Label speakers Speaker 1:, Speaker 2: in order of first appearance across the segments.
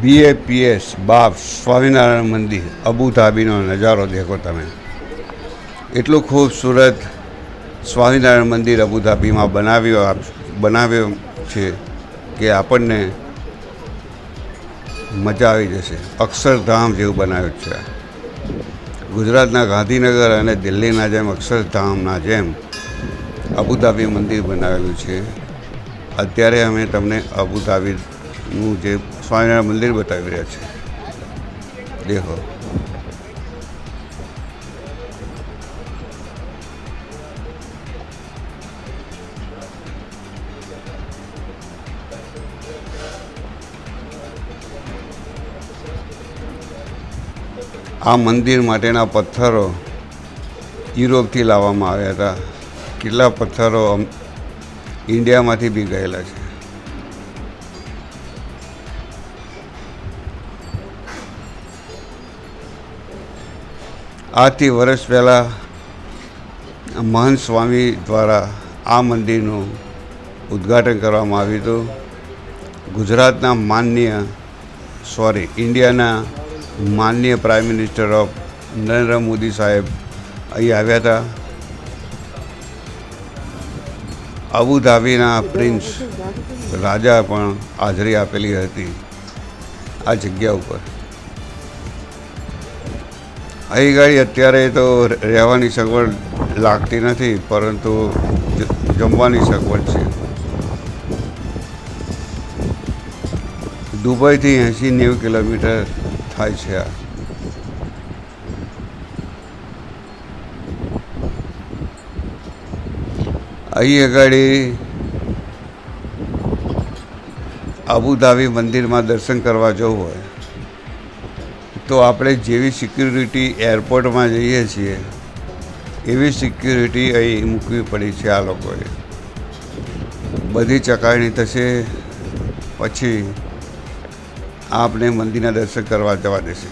Speaker 1: BAPS બાપ સ્વામિનારાયણ મંદિર અબુધાબીનો નજારો દેખો તમે. એટલું ખૂબસૂરત સ્વામિનારાયણ મંદિર અબુધાબીમાં બનાવ્યો છે કે આપણને મજા આવી જશે. અક્ષરધામ જેવું બનાવ્યું છે. ગુજરાતના ગાંધીનગર અને દિલ્હીના જેમ અક્ષરધામના જેમ અબુધાબી મંદિર બનાવેલું છે. અત્યારે અમે તમને અબુધાબીનું જે સ્વામિનારાયણ મંદિર બતાવી રહ્યા છે. દેખો. આ મંદિર માટેના પથ્થરો યુરોપથી લાવવામાં આવ્યા હતા. કેટલા પથ્થરો ઇન્ડિયામાંથી બી ગયેલા છે. આજથી વર્ષ પહેલાં મહંત સ્વામી દ્વારા આ મંદિરનું ઉદ્ઘાટન કરવામાં આવ્યું હતું. ગુજરાતના ઇન્ડિયાના માનનીય prime minister of Narendra Modi સાહેબ અહીં આવ્યા હતા. અબુધાબીના પ્રિન્સ રાજા પણ હાજરી આપેલી હતી આ જગ્યા ઉપર. અહીં ગાડી અત્યારે તો રહેવાની સગવડ લાગતી નથી, પરંતુ જમવાની સગવડ છે. દુબઈથી 80-90 કિલોમીટર થાય છે. અહીં આગળ અબુધાબી મંદિરમાં દર્શન કરવા જવું હોય તો આપણે જેવી સિક્યુરિટી એરપોર્ટમાં જઈએ છીએ એવી સિક્યુરિટી અહીં મૂકવી પડી છે. આ લોકોએ બધી ચકાસણી થશે, પછી આપને મંદિરના દર્શન કરવા જવા દેશે.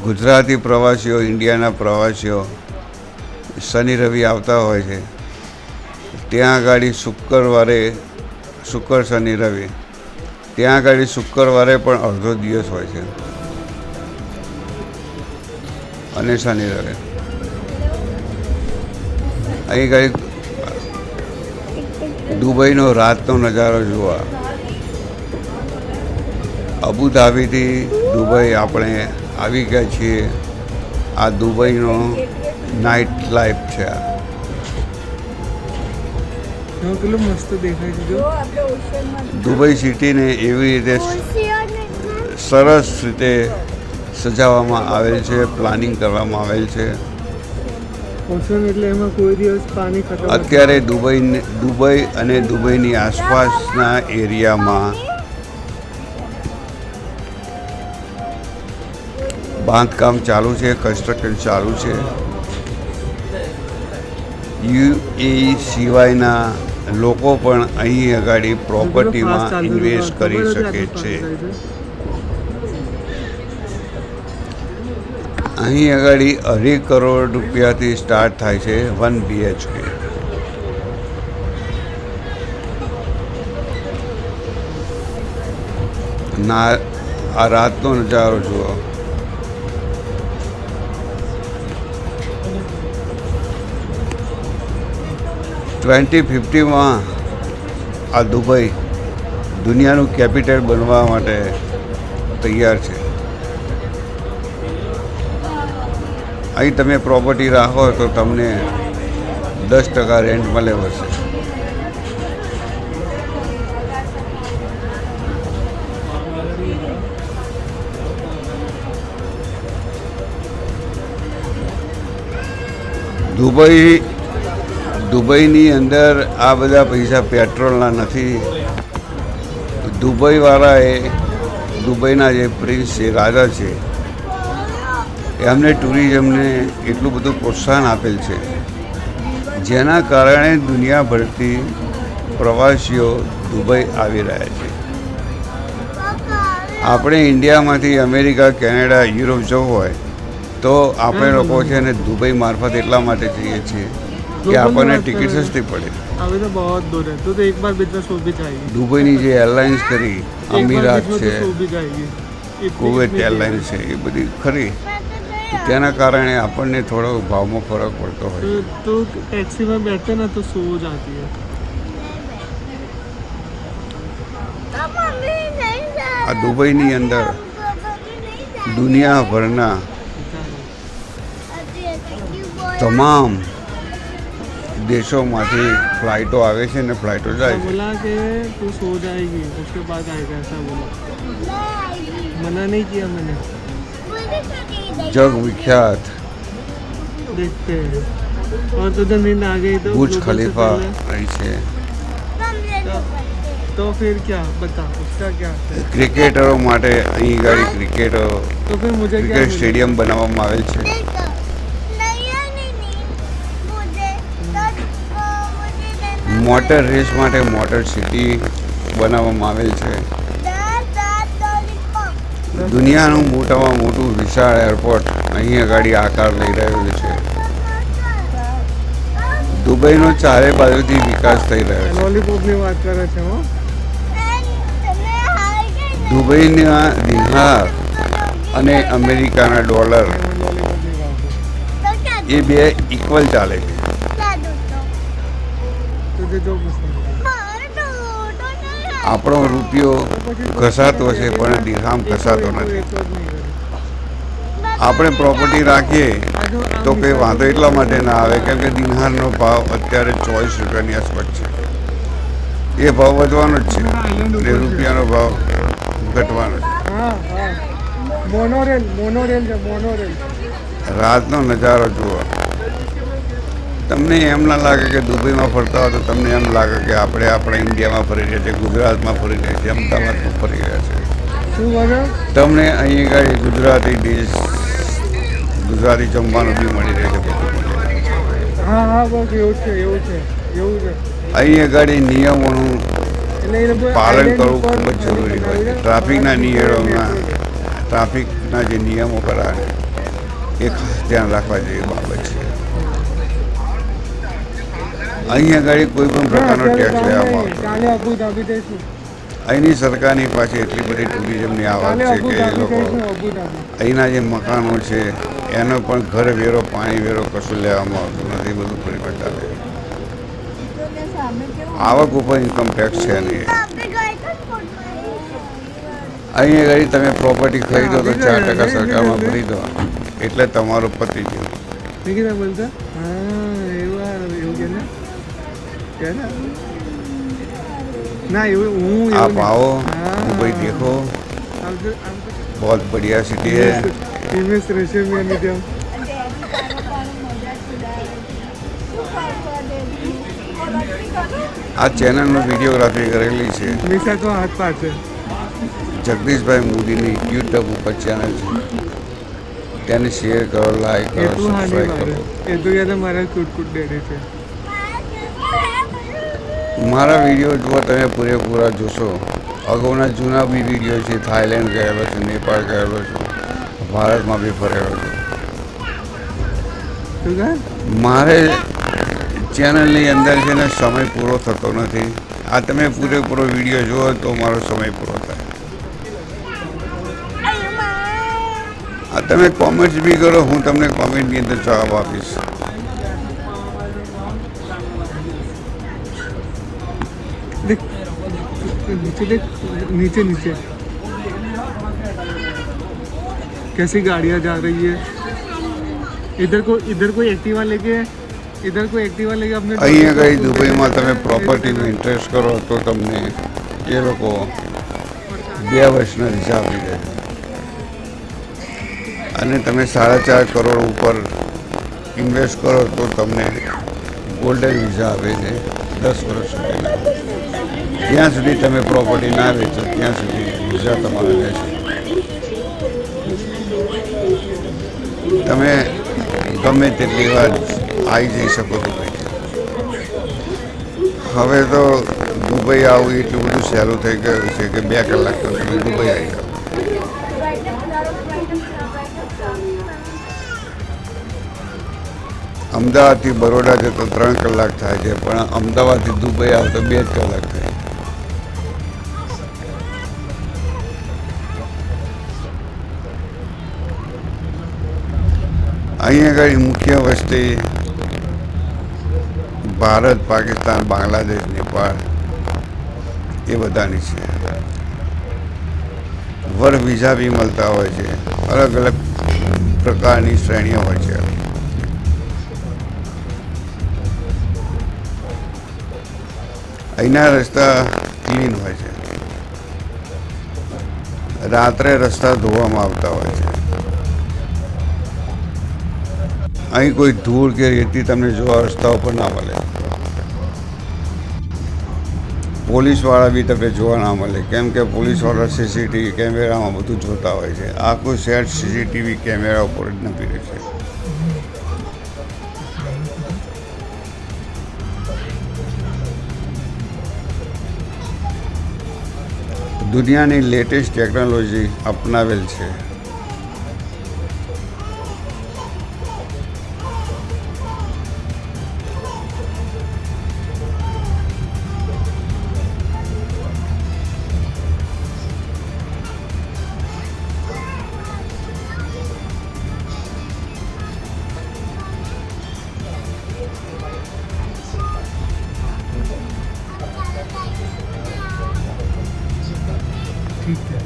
Speaker 1: ગુજરાતી પ્રવાસીઓ, ઇન્ડિયાના પ્રવાસીઓ શનિ રવિ આવતા હોય છે. ત્યાં આગળ શુક્ર શનિ રવિ ત્યાં આગળ શુક્રવારે પણ અડધો દિવસ હોય છે અને શનિ રવિ. અહીં આગળ દુબઈનો રાતનો નજારો જોવા. અબુધાબીથી દુબઈ આપણે આવી ગયા છીએ. આ દુબઈનો નાઇટ લાઈફ છે.
Speaker 2: કેટલું મસ્ત દેખાય છે.
Speaker 1: દુબઈ સિટીને એવી રીતે સરસ રીતે સજાવવામાં આવેલ છે, પ્લાનિંગ કરવામાં આવેલ છે.
Speaker 2: ઓશન એટલે એમાં કોઈ દિવસ પાણી ખતમ.
Speaker 1: અત્યારે દુબઈ અને દુબઈની આસપાસના એરિયામાં બાંધકામ ચાલુ છે, કન્સ્ટ્રક્શન ચાલુ છે. UAE સિવાયના લોકો પણ અહીં આગળ પ્રોપર્ટીમાં ઇન્વેસ્ટ કરી શકે છે. અહીં આગળ 2.5 કરોડ રૂપિયાથી સ્ટાર્ટ થાય છે 1 BHK. આ રાતનો નજારો જુઓ. (2050) આ દુબઈ દુનિયાનું કેપિટલ બનવા માટે તૈયાર છે. અહીં તમે પ્રોપર્ટી રાખો તો તમને 10% રેન્ટ મળે વર્ષે. દુબઈની અંદર આ બધા પૈસા પેટ્રોલના નથી. દુબઈવાળાએ દુબઈના જે પ્રિન્સ છે, રાજા છે, એમને ટુરિઝમને એટલું બધું પ્રોત્સાહન આપેલ છે, જેના કારણે દુનિયાભરથી પ્રવાસીઓ દુબઈ આવી રહ્યા છે. આપણે ઇન્ડિયામાંથી અમેરિકા, કેનેડા, યુરોપ જવું હોય તો આપણે લોકો છે ને દુબઈ મારફત એટલા માટે જઈએ છીએ કે આપણને ટિકિટ સસ્તી પડે.
Speaker 2: अभी तो बहुत दूर है तो एक बार बिजनेस हो भी जाएगी.
Speaker 1: દુબઈની જે એરલાઇન્સ કરી,
Speaker 2: एक बार
Speaker 1: અમીરાત
Speaker 2: बिजनेस
Speaker 1: છે,
Speaker 2: हो भी जाएगी.
Speaker 1: કુવૈત એરલાઇન્સ છે, એ બધી ખરી. તેના કારણે આપણને થોડો ભાવમાં ફરક પડતો હોય.
Speaker 2: तो टैक्सी में बैठते ना तो सो जाती है.
Speaker 1: આ દુબઈની અંદર દુનિયાભરના તમામ દેશોમાંથી ફ્લાઇટો આવે છે ને ફ્લાઇટો જાય છે.
Speaker 2: बोला कि तू सो जाएगी उसके बाद आएगा ऐसा बोला. मना नहीं किया मैंने.
Speaker 1: જગ વિખ્યાત
Speaker 2: देखते हैं और तुझे नींद आ गई तो
Speaker 1: બુર્જ
Speaker 2: Global से
Speaker 1: ખલીફા
Speaker 2: पहले-
Speaker 1: રહી છે.
Speaker 2: तो फिर क्या बता उसका क्या.
Speaker 1: ક્રિકેટરો માટે અહીં ગાડી ક્રિકેટ
Speaker 2: तो फिर मुझे क्या
Speaker 1: ક્રિકેટ
Speaker 2: मिलेगा?
Speaker 1: સ્ટેડિયમ બનાવવામાં આવેલ છે. મોટર રેસ માટે મોટર સિટી બનાવવામાં આવેલ છે. દુનિયાનું મોટામાં મોટું વિશાળ એરપોર્ટ અહીં ગાડી આકાર લઈ રહ્યું છે. દુબઈનો ચારે બાજુથી વિકાસ થઈ રહ્યો છે.
Speaker 2: लॉलीपॉप ની વાત કરે છે હો.
Speaker 1: દુબઈના દિહાર અને અમેરિકાના ડોલર
Speaker 2: लॉलीपॉप ની વાત.
Speaker 1: એ બે ઇક્વલ ચાલે છે.
Speaker 2: तुझे जो पसंद है.
Speaker 1: આપણો રૂપિયો ઘસાતો છે પણ દિરહામ ઘસાતો નથી. આપણે પ્રોપર્ટી રાખીએ તો કંઈ વાંધો એટલા માટે ના આવે કેમ કે દિરહામનો ભાવ અત્યારે 24 રૂપિયાની આસપાસ છે. એ ભાવ વધવાનો જ છે એટલે રૂપિયાનો ભાવ ઘટવાનો છે.
Speaker 2: हाँ हाँ मोनोरेल मोनोरेल છે મોનોરેલ.
Speaker 1: રાતનો નજારો જુઓ. તમને એમ ના લાગે કે દુબઈમાં ફરતા હોય તો તમને એમ લાગે કે આપણે આપણા ઇન્ડિયામાં ફરી રહ્યા છીએ, ગુજરાતમાં ફરી રહ્યા છીએ, અમદાવાદમાં ફરી રહ્યા છીએ.
Speaker 2: શું બોલો.
Speaker 1: તમને અહીં આગળ ગુજરાતી ડીશ, ગુજરાતી જમવાનું બી મળી રહે છે બધું.
Speaker 2: હા હા બસ એવું છે એવું છે એવું છે.
Speaker 1: અહીં આગળ નિયમોનું
Speaker 2: એટલે એ લોકો
Speaker 1: પાલન
Speaker 2: island
Speaker 1: કરવું
Speaker 2: ઉપર
Speaker 1: ખૂબ જ જરૂરી હોય છે. ટ્રાફિકના જે નિયમો કરાવે એ ખાસ ધ્યાન રાખવા જેવી બાબત છે. અહીં આગળ કોઈ પણ પ્રકારનો ટેક્સ લેવામાં આવતો
Speaker 2: કાલે અબુધાબી જઈશું.
Speaker 1: અહીંની સરકારની પાસે એટલી બધી ટુરિઝમની આવક
Speaker 2: કાલે
Speaker 1: છે કે એ
Speaker 2: અબુધાબી
Speaker 1: લોકો
Speaker 2: જઈશું અબુધાબી.
Speaker 1: અહીંના જે મકાનો છે એનો પણ ઘર વેરો, પાણી વેરો કશું લેવામાં આવતું નથી. બધું ફરી બતાવે. આવક ઉપર ઇન્કમ ટેક્સ છે નહીં. અહીં આગળ તમે પ્રોપર્ટી ખરીદો તો 4% સરકારમાં ભરી દો એટલે તમારું પતી ગયું.
Speaker 2: નિકિતા બોલતા હા એવું કે ને કે ને ના એવું હું
Speaker 1: आप आओ, दुबई देखो, बहुत बढ़िया सिटी है.
Speaker 2: ઇન્વેસ્ટ રહેશે મેં મીડિયમ.
Speaker 1: આ ચેનલનો વિડીયોગ્રાફી કરેલી છે
Speaker 2: હંમેશા તો હાથ પાડશે.
Speaker 1: જગદીશભાઈ મોદીની યુટ્યુબ ઉપર ચેનલ છે. તેને શેર કરો, લાઈક
Speaker 2: એ
Speaker 1: કરો,
Speaker 2: તું હાની
Speaker 1: સબસ્ક્રાઈબ
Speaker 2: મારે
Speaker 1: કરો.
Speaker 2: એ તો યાદ મારા કુટકુટ ડેડે છે.
Speaker 1: મારા વિડીયો જો તમે પૂરેપૂરા જોશો, અગાઉના જૂના બી વિડીયો છે. થાઈલેન્ડ ગયેલો છું, નેપાળ ગયેલો છું, ભારતમાં બી ફરેલો છું.
Speaker 2: તું કા
Speaker 1: મારે ચેનલની અંદર છે ને સમય પૂરો થતો નથી. આ તમે પૂરેપૂરો વિડીયો જુઓ તો મારો સમય પૂરો થાય. આ તમે કોમેન્ટ્સ બી કરો, હું તમને કોમેન્ટની અંદર જવાબ આપીશ.
Speaker 2: देख नीचे देख नीचे नीचे कैसी गाड़ियाँ जा रही है. इधर कोई एक्टिवा लेके अपने
Speaker 1: અહીં આગળ દુબઈમાં તમે પ્રોપર્ટીમાં ઇન્ટરેસ્ટ કરો તો તમને એ લોકો 2 વર્ષના વિઝા આપી દે અને તમે 4.5 કરોડ ઉપર ઇન્વેસ્ટ કરો તો તમને ગોલ્ડન વિઝા આપે છે 10 વર્ષ સુધીના. ત્યાં સુધી તમે પ્રોપર્ટી ના વેચો ત્યાં સુધી વિઝા તમારે રહેશે. તમે ગમે તેટલી વાર આવી જઈ શકો દુબઈ. હવે તો દુબઈ આવું એટલું બધું સહેલું થઈ ગયું છે કે 2 કલાક તો તમે દુબઈ આવી જાઓ. અમદાવાદથી બરોડા જતો 3 કલાક થાય છે, પણ અમદાવાદથી દુબઈ આવતો 2 જ કલાક થાય. અહીંયા આગળ મુખ્ય વસ્તી ભારત, પાકિસ્તાન, બાંગ્લાદેશ, નેપાળ એ બધાની છે. વર્ક વિઝા બી મળતા હોય છે. અલગ અલગ પ્રકારની શ્રેણીઓ હોય છે. અહીંના રસ્તા ક્લીન હોય છે. રાત્રે રસ્તા ધોવામાં આવતા હોય છે. અહીં કોઈ ધૂળ કે રેતી તમને જોવા રસ્તા ઉપર ના મળે. પોલીસવાળા બી તમને જોવા ના મળે, કેમ કે પોલીસવાળા સીસીટીવી કેમેરામાં બધું જોતા હોય છે. આખું શહેર સીસીટીવી કેમેરા ઉપર જ નભી રહે છે. દુનિયાની લેટેસ્ટ ટેકનોલોજી અપનાવેલ છે.
Speaker 2: ठीक है.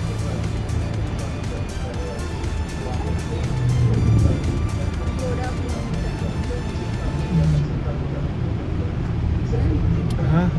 Speaker 2: हाँ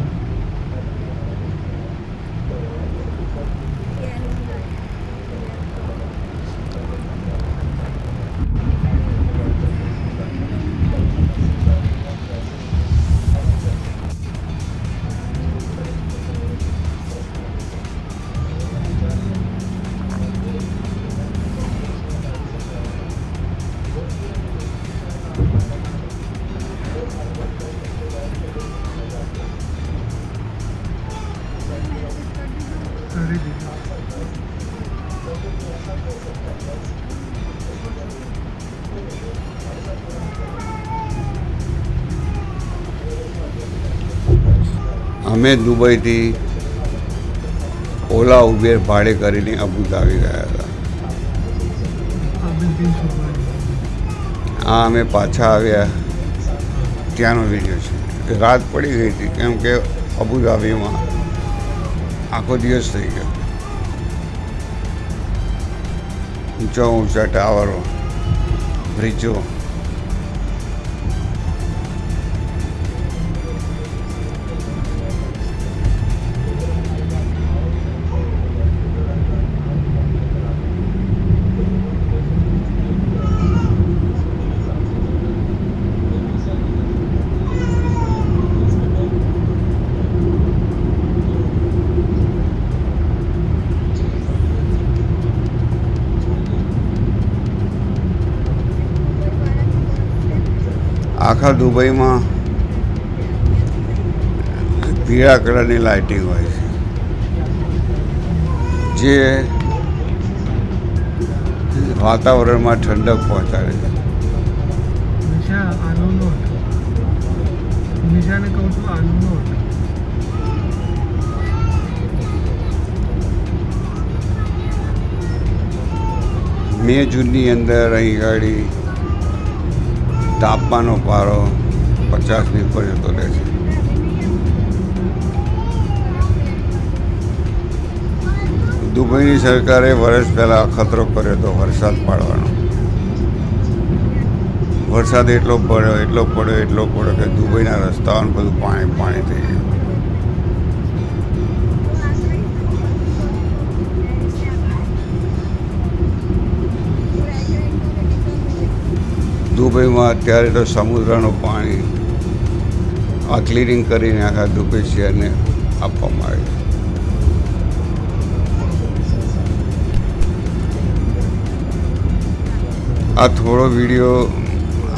Speaker 2: કરી દીધું.
Speaker 1: અમે દુબઈથી ઓલા ઉબેર ભાડે કરીને અબુધાબી ગયા હતા.
Speaker 2: अभी दिन सुबह
Speaker 1: આ અમે પાછા આવ્યા ત્યાંનો વિડીયો છે. રાત પડી ગઈ હતી, કેમ કે અબુધાબીમાં આખો દિવસ થઈ ગયો. ઊંચા ઊંચા ટાવરો, બ્રિજો, આખા દુબઈમાં પીળા કલરની લાઇટિંગ હોય છે, જે વાતાવરણમાં ઠંડક પહોંચાડે છે.
Speaker 2: નિશા આનુનો હતો. નિશાને કહું છું આનુનો હતો.
Speaker 1: મે જૂનની અંદર અહીં ગાડી તાપમાનનો પારો 50ની ઉપર જતો રહે છે. દુબઈની સરકારે વર્ષ પહેલાં અખતરો કર્યો હતો વરસાદ પાડવાનો. વરસાદ એટલો પડ્યો કે દુબઈના રસ્તાઓને બધું પાણી થઈ ગયું. દુબઈમાં અત્યારે તો સમુદ્રનું પાણી આ ક્લિનિંગ કરીને આખા દુબઈ શહેરને આપવામાં આવે છે.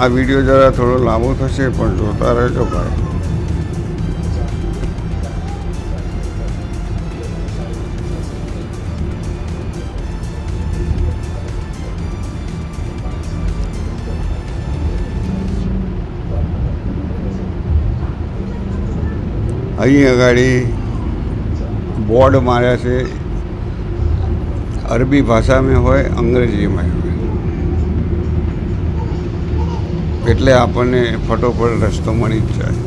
Speaker 1: આ વિડીયો જરા થોડો લાંબો થશે, પણ જોતા રહેજો ભાઈ. અહીં આગળ બોર્ડ માર્યા છે, અરબી ભાષામાં હોય, અંગ્રેજીમાં હોય, એટલે આપણને ફટોફટ રસ્તો મળી જ જાય.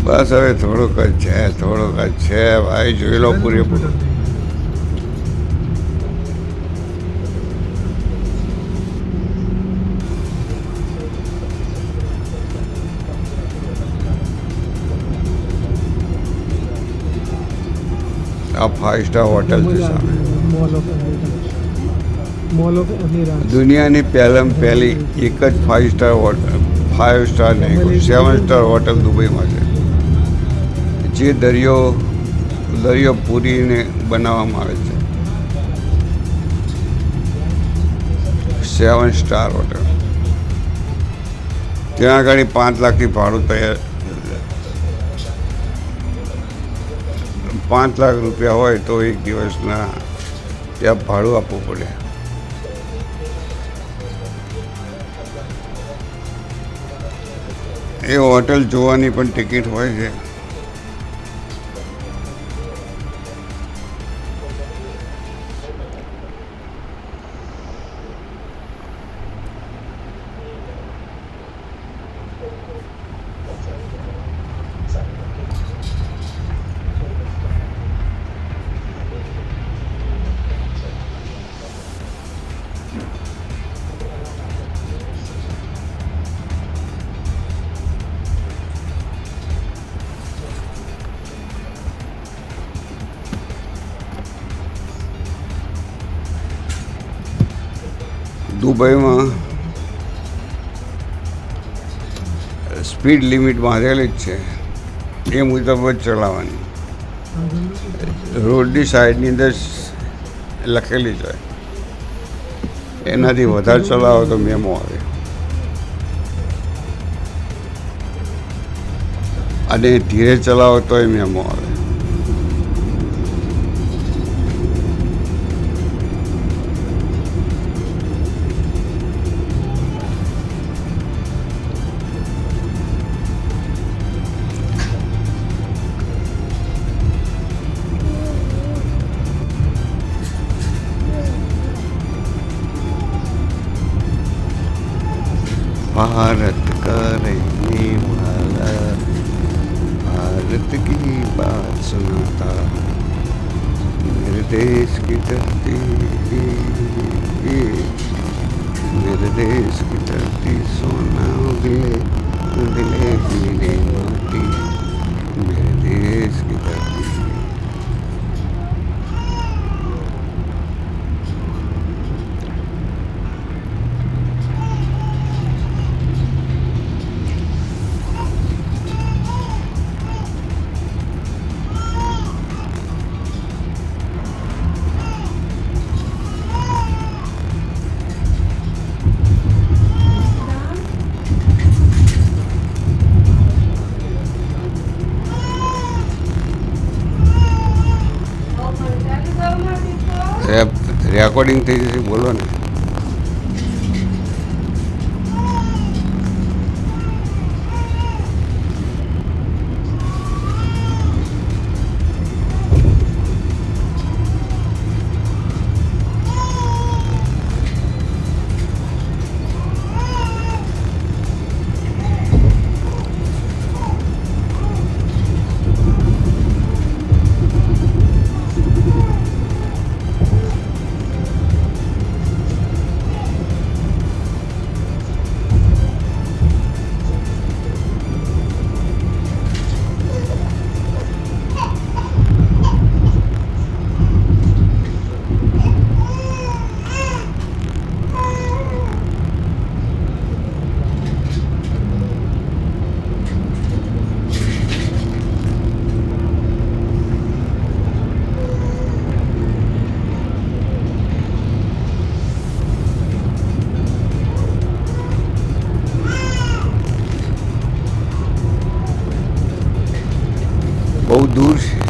Speaker 1: બસ હવે થોડુંક જ છે, થોડુંક જ છે ભાઈ, જોઈ લો પૂરેપૂરું. આ 5 સ્ટાર હોટલ છે સામે.
Speaker 2: मॉल ऑफ अमीरात.
Speaker 1: દુનિયાની પહેલાં પહેલી એક જ 5 સ્ટાર હોટલ, 5 સ્ટાર નહીં, 7 સ્ટાર હોટલ દુબઈમાં છે, જે દરિયો પૂરીને બનાવવામાં આવે છે. 7 સ્ટાર હોટલ. ત્યાં આગળ 5 લાખથી ભાડું તૈયાર, 5 લાખ રૂપિયા હોય તો એક દિવસના ત્યાં ભાડું આપવું પડે. એ હોટલ જોવાની પણ ટિકિટ હોય છે. દુબઈમાં સ્પીડ લિમિટ બાંધેલી જ છે, એ મુજબ જ ચલાવવાની. રોડની સાઈડની અંદર લખેલી જ હોય, એનાથી વધારે ચલાવો તો મેમો આવે, અને ધીરે ચલાવો તો એ મેમો આવે. भारत का रहने वाला, भारत की बात सुनाता, मेरे देश की धरती, मेरे देश की धरती सोना उगले उगले गिरे माटी, मेरे देश की धरती. સાહેબ રેકોર્ડિંગ થઈ જશે, બોલો ને. દૂર છે